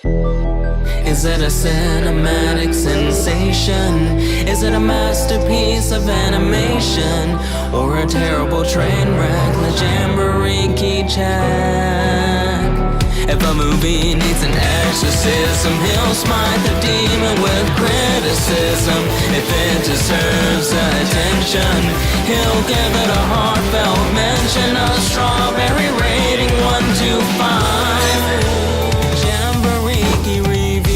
Is it a cinematic sensation? Is it a masterpiece of animation? Or a terrible train wreck like Jambareeqi check? If a movie needs an exorcism, he'll smite the demon with criticism. If it deserves attention, he'll give it a heartfelt mention. A strawberry rating 1 to 5. Jambareeqi reviews.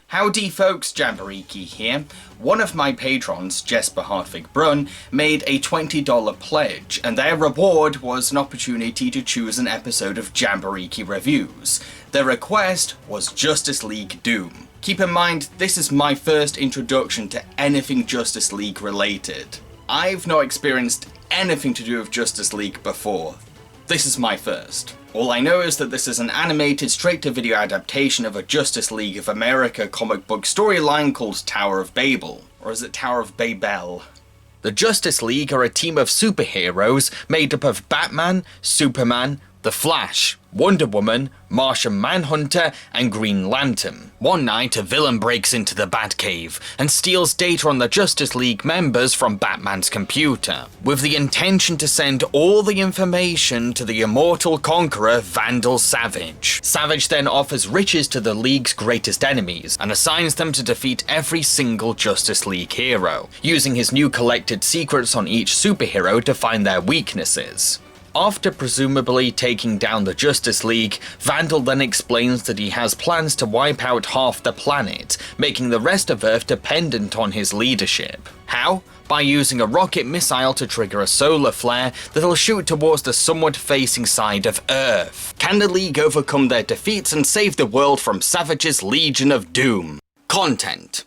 Howdy folks, Jambareeqi here. One of my patrons, Jesper Hartvig Brunn, made a $20 pledge, and their reward was an opportunity to choose an episode of Jambareeqi Reviews. Their request was Justice League Doom. Keep in mind, this is my first introduction to anything Justice League related. I've not experienced anything to do with Justice League before. This is my first. All I know is that this is an animated straight-to-video adaptation of a Justice League of America comic book storyline called Tower of Babel. Or is it Tower of Babel? The Justice League are a team of superheroes made up of Batman, Superman, The Flash, Wonder Woman, Martian Manhunter, and Green Lantern. One night, a villain breaks into the Batcave and steals data on the Justice League members from Batman's computer, with the intention to send all the information to the immortal conqueror Vandal Savage. Savage then offers riches to the League's greatest enemies and assigns them to defeat every single Justice League hero, using his new collected secrets on each superhero to find their weaknesses. After presumably taking down the Justice League, Vandal then explains that he has plans to wipe out half the planet, making the rest of Earth dependent on his leadership. How? By using a rocket missile to trigger a solar flare that'll shoot towards the somewhat facing side of Earth. Can the League overcome their defeats and save the world from Savage's Legion of Doom? Content.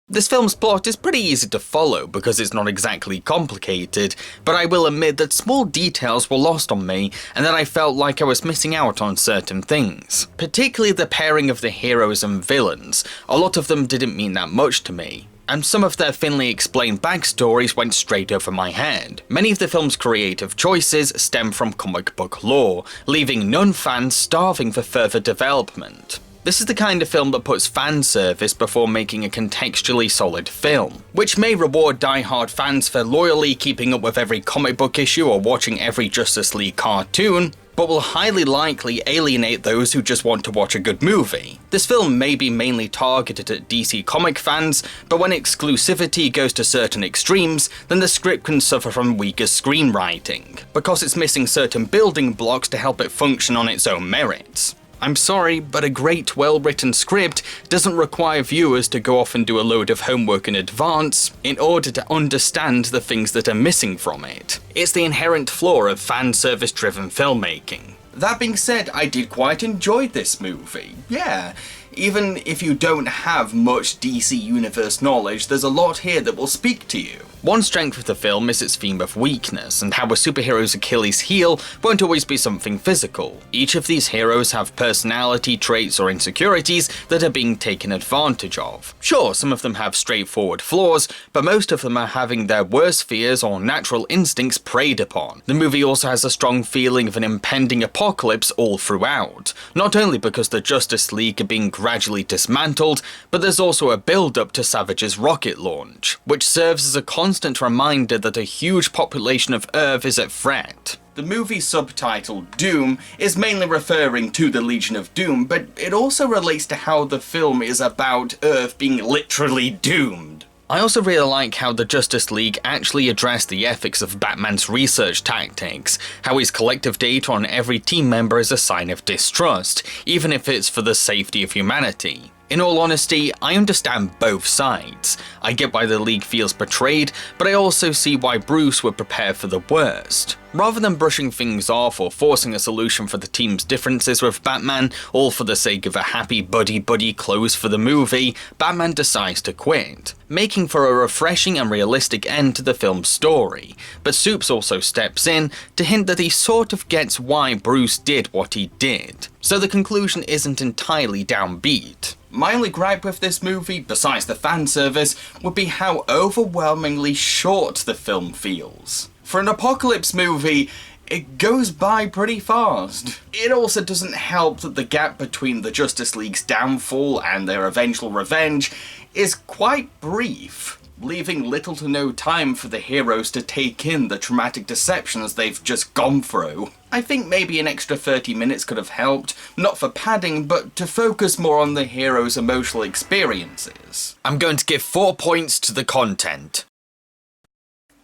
This film's plot is pretty easy to follow because it's not exactly complicated, but I will admit that small details were lost on me and that I felt like I was missing out on certain things. Particularly the pairing of the heroes and villains. A lot of them didn't mean that much to me, and some of their thinly explained backstories went straight over my head. Many of the film's creative choices stem from comic book lore, leaving non-fans starving for further development. This is the kind of film that puts fan service before making a contextually solid film, which may reward die-hard fans for loyally keeping up with every comic book issue or watching every Justice League cartoon, but will highly likely alienate those who just want to watch a good movie. This film may be mainly targeted at DC comic fans, but when exclusivity goes to certain extremes, then the script can suffer from weaker screenwriting, because it's missing certain building blocks to help it function on its own merits. I'm sorry, but a great, well-written script doesn't require viewers to go off and do a load of homework in advance in order to understand the things that are missing from it. It's the inherent flaw of fan service-driven filmmaking. That being said, I did quite enjoy this movie. Yeah, even if you don't have much DC Universe knowledge, there's a lot here that will speak to you. One strength of the film is its theme of weakness, and how a superhero's Achilles heel won't always be something physical. Each of these heroes have personality traits or insecurities that are being taken advantage of. Sure, some of them have straightforward flaws, but most of them are having their worst fears or natural instincts preyed upon. The movie also has a strong feeling of an impending apocalypse all throughout, not only because the Justice League are being gradually dismantled, but there's also a build-up to Savage's rocket launch, which serves as a constant reminder that a huge population of Earth is at threat. The movie subtitle, Doom, is mainly referring to the Legion of Doom, but it also relates to how the film is about Earth being literally doomed. I also really like how the Justice League actually addressed the ethics of Batman's research tactics, how his collective data on every team member is a sign of distrust, even if it's for the safety of humanity. In all honesty, I understand both sides. I get why the League feels betrayed, but I also see why Bruce would prepare for the worst. Rather than brushing things off or forcing a solution for the team's differences with Batman, all for the sake of a happy buddy-buddy close for the movie, Batman decides to quit, making for a refreshing and realistic end to the film's story. But Supes also steps in to hint that he sort of gets why Bruce did what he did, so the conclusion isn't entirely downbeat. My only gripe with this movie, besides the fan service, would be how overwhelmingly short the film feels. For an apocalypse movie, it goes by pretty fast. It also doesn't help that the gap between the Justice League's downfall and their eventual revenge is quite brief, leaving little to no time for the heroes to take in the traumatic deceptions they've just gone through. I think maybe an extra 30 minutes could have helped, not for padding, but to focus more on the heroes' emotional experiences. I'm going to give 4 points to the content.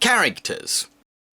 Characters.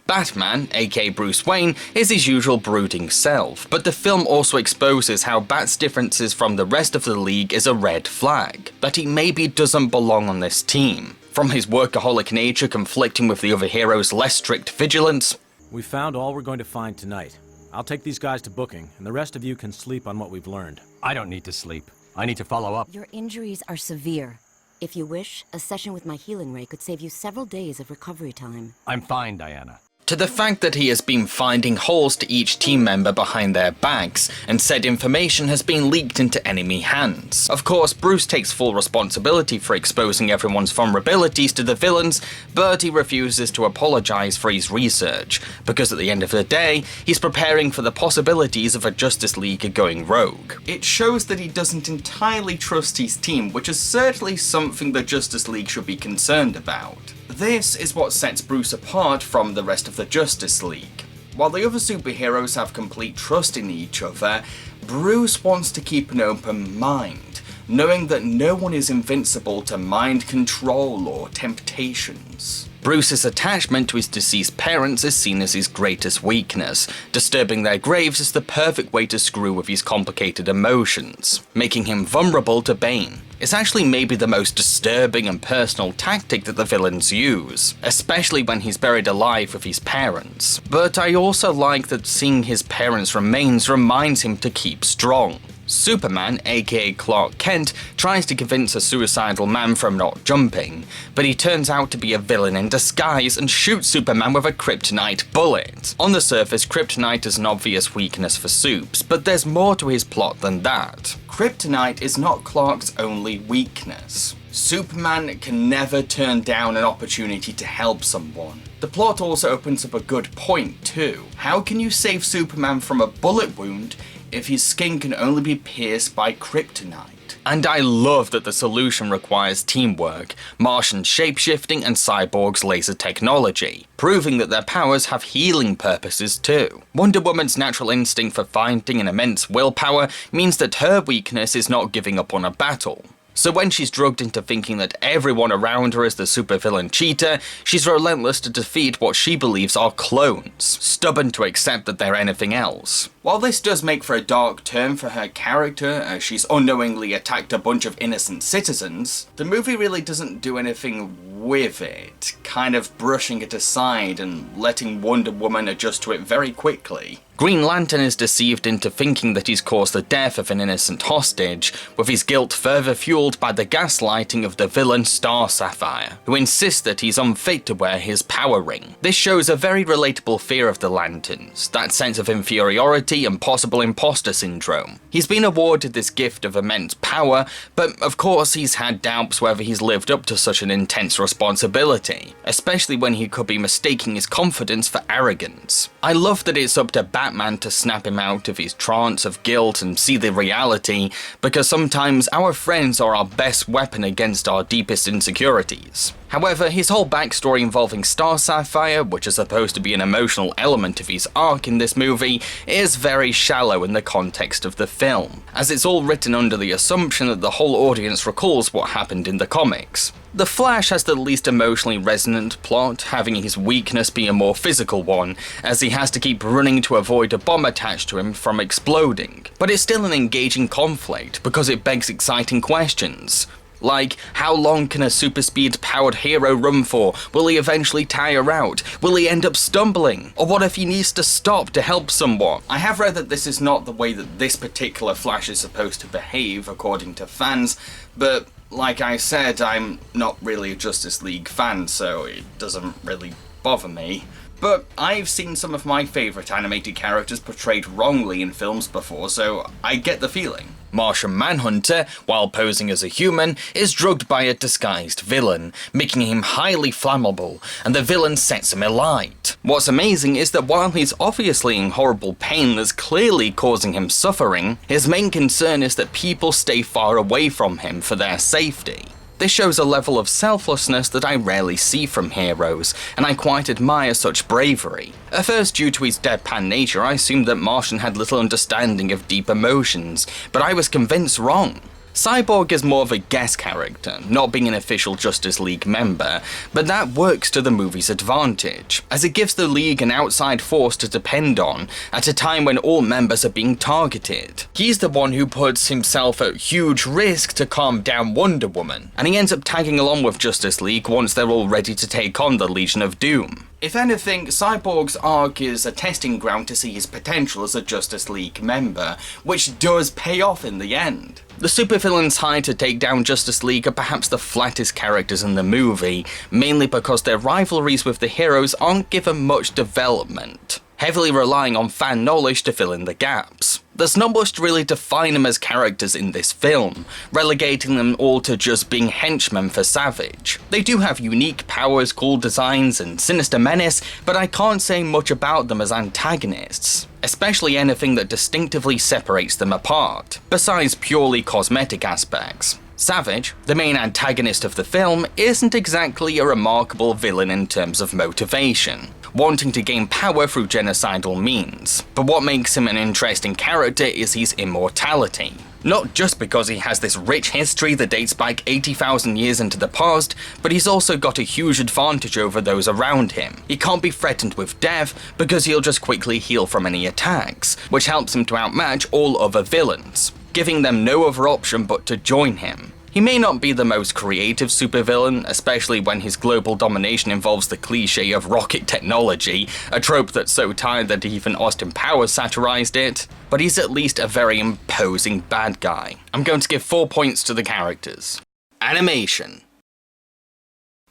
Batman, aka Bruce Wayne, is his usual brooding self, but the film also exposes how Bat's differences from the rest of the League is a red flag, that he maybe doesn't belong on this team. From his workaholic nature conflicting with the other heroes' less strict vigilance. We found all we're going to find tonight. I'll take these guys to booking, and the rest of you can sleep on what we've learned. I don't need to sleep. I need to follow up. Your injuries are severe. If you wish, a session with my healing ray could save you several days of recovery time. I'm fine, Diana. To the fact that he has been finding holes to each team member behind their backs, and said information has been leaked into enemy hands. Of course, Bruce takes full responsibility for exposing everyone's vulnerabilities to the villains, but he refuses to apologize for his research, because at the end of the day, he's preparing for the possibilities of a Justice League going rogue. It shows that he doesn't entirely trust his team, which is certainly something the Justice League should be concerned about. This is what sets Bruce apart from the rest of the Justice League. While the other superheroes have complete trust in each other, Bruce wants to keep an open mind, knowing that no one is invincible to mind control or temptations. Bruce's attachment to his deceased parents is seen as his greatest weakness. Disturbing their graves is the perfect way to screw with his complicated emotions, making him vulnerable to Bane. It's actually maybe the most disturbing and personal tactic that the villains use, especially when he's buried alive with his parents. But I also like that seeing his parents' remains reminds him to keep strong. Superman, aka Clark Kent, tries to convince a suicidal man from not jumping, but he turns out to be a villain in disguise and shoots Superman with a kryptonite bullet. On the surface, kryptonite is an obvious weakness for Supes, but there's more to his plot than that. Kryptonite is not Clark's only weakness. Superman can never turn down an opportunity to help someone. The plot also opens up a good point too. How can you save Superman from a bullet wound if his skin can only be pierced by kryptonite? And I love that the solution requires teamwork, Martian shapeshifting and Cyborg's laser technology, proving that their powers have healing purposes too. Wonder Woman's natural instinct for finding an immense willpower means that her weakness is not giving up on a battle. So when she's drugged into thinking that everyone around her is the supervillain Cheetah, she's relentless to defeat what she believes are clones, stubborn to accept that they're anything else. While this does make for a dark turn for her character, as she's unknowingly attacked a bunch of innocent citizens, the movie really doesn't do anything with it, kind of brushing it aside and letting Wonder Woman adjust to it very quickly. Green Lantern is deceived into thinking that he's caused the death of an innocent hostage, with his guilt further fueled by the gaslighting of the villain Star Sapphire, who insists that he's unfit to wear his power ring. This shows a very relatable fear of the Lanterns, that sense of inferiority and possible imposter syndrome. He's been awarded this gift of immense power, but of course he's had doubts whether he's lived up to such an intense responsibility, especially when he could be mistaking his confidence for arrogance. I love that it's up to Batman to snap him out of his trance of guilt and see the reality, because sometimes our friends are our best weapon against our deepest insecurities. However, his whole backstory involving Star Sapphire, which is supposed to be an emotional element of his arc in this movie, is very shallow in the context of the film, as it's all written under the assumption that the whole audience recalls what happened in the comics. The Flash has the least emotionally resonant plot, having his weakness be a more physical one, as he has to keep running to avoid a bomb attached to him from exploding. But it's still an engaging conflict, because it begs exciting questions. Like, how long can a super speed powered hero run for? Will he eventually tire out? Will he end up stumbling? Or what if he needs to stop to help someone? I have read that this is not the way that this particular Flash is supposed to behave, according to fans, but like I said, I'm not really a Justice League fan, so it doesn't really bother me. But I've seen some of my favourite animated characters portrayed wrongly in films before, so I get the feeling. Martian Manhunter, while posing as a human, is drugged by a disguised villain, making him highly flammable, and the villain sets him alight. What's amazing is that while he's obviously in horrible pain that's clearly causing him suffering, his main concern is that people stay far away from him for their safety. This shows a level of selflessness that I rarely see from heroes, and I quite admire such bravery. At first, due to his deadpan nature, I assumed that Martian had little understanding of deep emotions, but I was convinced wrong. Cyborg is more of a guest character, not being an official Justice League member, but that works to the movie's advantage, as it gives the League an outside force to depend on at a time when all members are being targeted. He's the one who puts himself at huge risk to calm down Wonder Woman, and he ends up tagging along with Justice League once they're all ready to take on the Legion of Doom. If anything, Cyborg's arc is a testing ground to see his potential as a Justice League member, which does pay off in the end. The supervillains hired to take down Justice League are perhaps the flattest characters in the movie, mainly because their rivalries with the heroes aren't given much development, heavily relying on fan knowledge to fill in the gaps. There's not much to really define them as characters in this film, relegating them all to just being henchmen for Savage. They do have unique powers, cool designs, and sinister menace, but I can't say much about them as antagonists, especially anything that distinctively separates them apart, besides purely cosmetic aspects. Savage, the main antagonist of the film, isn't exactly a remarkable villain in terms of motivation, wanting to gain power through genocidal means. But what makes him an interesting character is his immortality. Not just because he has this rich history that dates back 80,000 years into the past, but he's also got a huge advantage over those around him. He can't be threatened with death because he'll just quickly heal from any attacks, which helps him to outmatch all other villains, giving them no other option but to join him. He may not be the most creative supervillain, especially when his global domination involves the cliché of rocket technology, a trope that's so tired that even Austin Powers satirized it, but he's at least a very imposing bad guy. I'm going to give 4 points to the characters. Animation.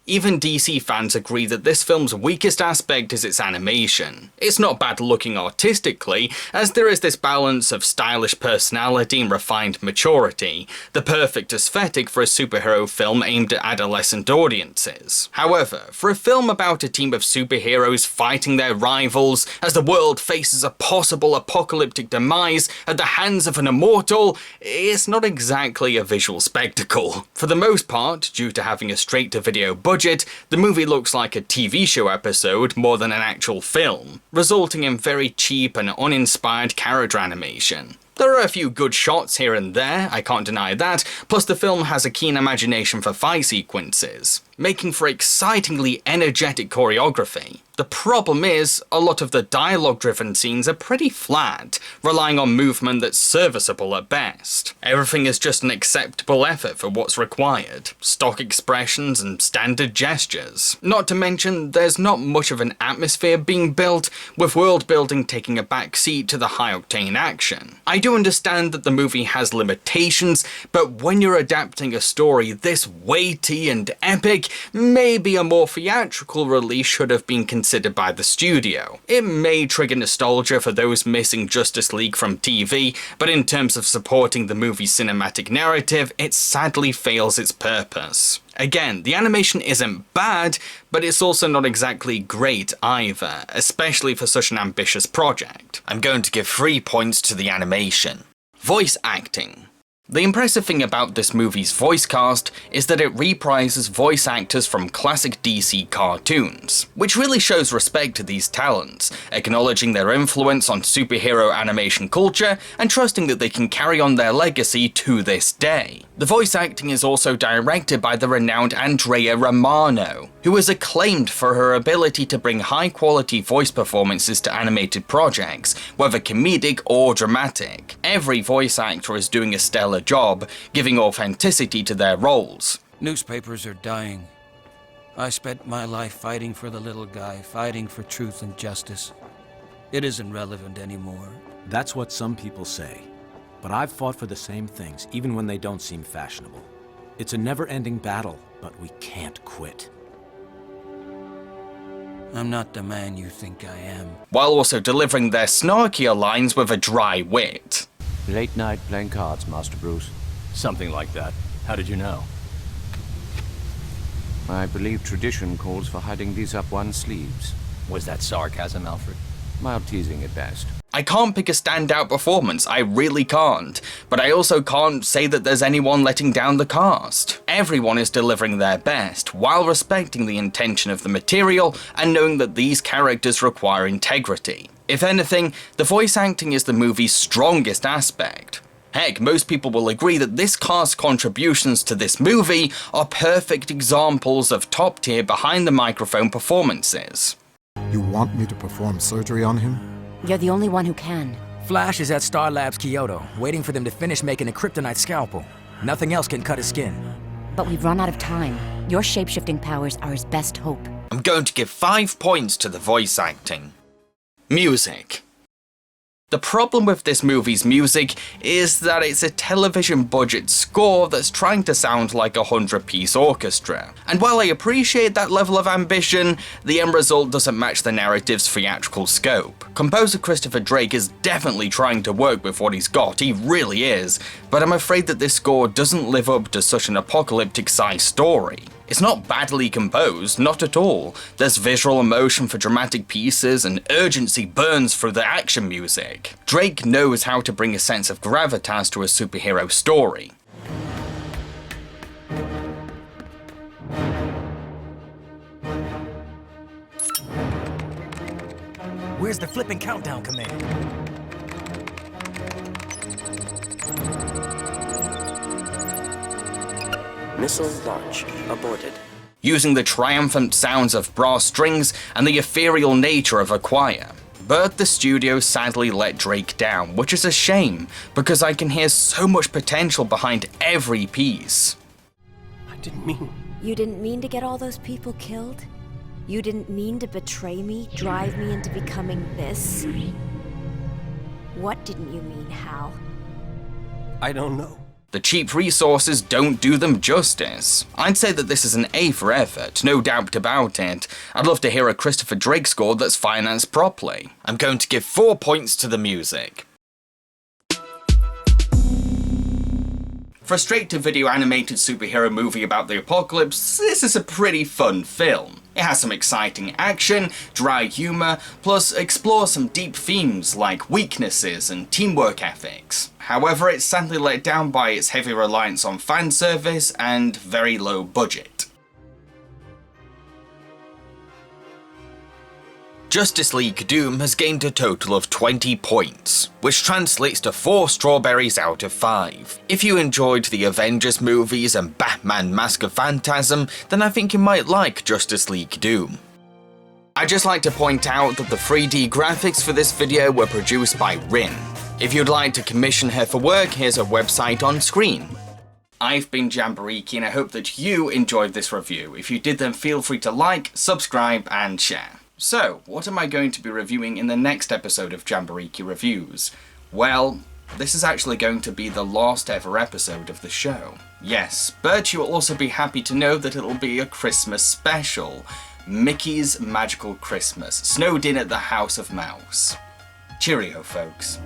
Even DC fans agree that this film's weakest aspect is its animation. It's not bad looking artistically, as there is this balance of stylish personality and refined maturity, the perfect aesthetic for a superhero film aimed at adolescent audiences. However, for a film about a team of superheroes fighting their rivals as the world faces a possible apocalyptic demise at the hands of an immortal, it's not exactly a visual spectacle. For the most part, due to having a straight-to-video budget, the movie looks like a TV show episode more than an actual film, resulting in very cheap and uninspired character animation. There are a few good shots here and there, I can't deny that, plus the film has a keen imagination for fight sequences, making for excitingly energetic choreography. The problem is, a lot of the dialogue-driven scenes are pretty flat, relying on movement that's serviceable at best. Everything is just an acceptable effort for what's required, stock expressions and standard gestures. Not to mention, there's not much of an atmosphere being built, with world building taking a backseat to the high-octane action. I do understand that the movie has limitations, but when you're adapting a story this weighty and epic, maybe a more theatrical release should have been considered by the studio. It may trigger nostalgia for those missing Justice League from TV, but in terms of supporting the movie's cinematic narrative, it sadly fails its purpose. Again, the animation isn't bad, but it's also not exactly great either, especially for such an ambitious project. I'm going to give 3 points to the animation. Voice acting. The impressive thing about this movie's voice cast is that it reprises voice actors from classic DC cartoons, which really shows respect to these talents, acknowledging their influence on superhero animation culture and trusting that they can carry on their legacy to this day. The voice acting is also directed by the renowned Andrea Romano, who is acclaimed for her ability to bring high-quality voice performances to animated projects, whether comedic or dramatic. Every voice actor is doing a stellar job, giving authenticity to their roles. Newspapers are dying. I spent my life fighting for the little guy, fighting for truth and justice. It isn't relevant anymore. That's what some people say. But I've fought for the same things, even when they don't seem fashionable. It's a never-ending battle, but we can't quit. I'm not the man you think I am. while also delivering their snarkier lines with a dry wit. Late night playing cards, Master Bruce. Something like that. How did you know? I believe tradition calls for hiding these up one's sleeves. Was that sarcasm, Alfred? Mild teasing at best. I can't pick a standout performance, I really can't, but I also can't say that there's anyone letting down the cast. Everyone is delivering their best, while respecting the intention of the material and knowing that these characters require integrity. If anything, the voice acting is the movie's strongest aspect. Heck, most people will agree that this cast's contributions to this movie are perfect examples of top-tier behind-the-microphone performances. You want me to perform surgery on him? You're the only one who can. Flash is at Star Labs Kyoto, waiting for them to finish making a kryptonite scalpel. Nothing else can cut his skin. But we've run out of time. Your shape-shifting powers are his best hope. I'm going to give 5 points to the voice acting. Music. The problem with this movie's music is that it's a television budget score that's trying to sound like a 100-piece orchestra. And while I appreciate that level of ambition, the end result doesn't match the narrative's theatrical scope. Composer Christopher Drake is definitely trying to work with what he's got, he really is, but I'm afraid that this score doesn't live up to such an apocalyptic-sized story. It's not badly composed, not at all. There's visual emotion for dramatic pieces and urgency burns through the action music. Drake knows how to bring a sense of gravitas to a superhero story. Where's the flipping countdown command? Missile launch aborted. Using the triumphant sounds of brass strings and the ethereal nature of a choir. But the studio sadly let Drake down, which is a shame, because I can hear so much potential behind every piece. I didn't mean... You didn't mean to get all those people killed? You didn't mean to betray me, drive me into becoming this? What didn't you mean, Hal? I don't know. The cheap resources don't do them justice. I'd say that this is an A for effort, no doubt about it. I'd love to hear a Christopher Drake score that's financed properly. I'm going to give 4 points to the music. For a straight-to-video animated superhero movie about the apocalypse, this is a pretty fun film. It has some exciting action, dry humour, plus explores some deep themes like weaknesses and teamwork ethics. However, it's sadly let down by its heavy reliance on fan service and very low budget. Justice League Doom has gained a total of 20 points, which translates to 4 strawberries out of 5. If you enjoyed the Avengers movies and Batman Mask of Phantasm, then I think you might like Justice League Doom. I'd just like to point out that the 3D graphics for this video were produced by Rin. If you'd like to commission her for work, here's her website on screen. I've been Jambareeqi and I hope that you enjoyed this review. If you did, then feel free to like, subscribe and share. So, what am I going to be reviewing in the next episode of Jambareeqi Reviews? Well, this is actually going to be the last ever episode of the show. Yes, but you will also be happy to know that it'll be a Christmas special. Mickey's Magical Christmas, snowed in at the House of Mouse. Cheerio, folks.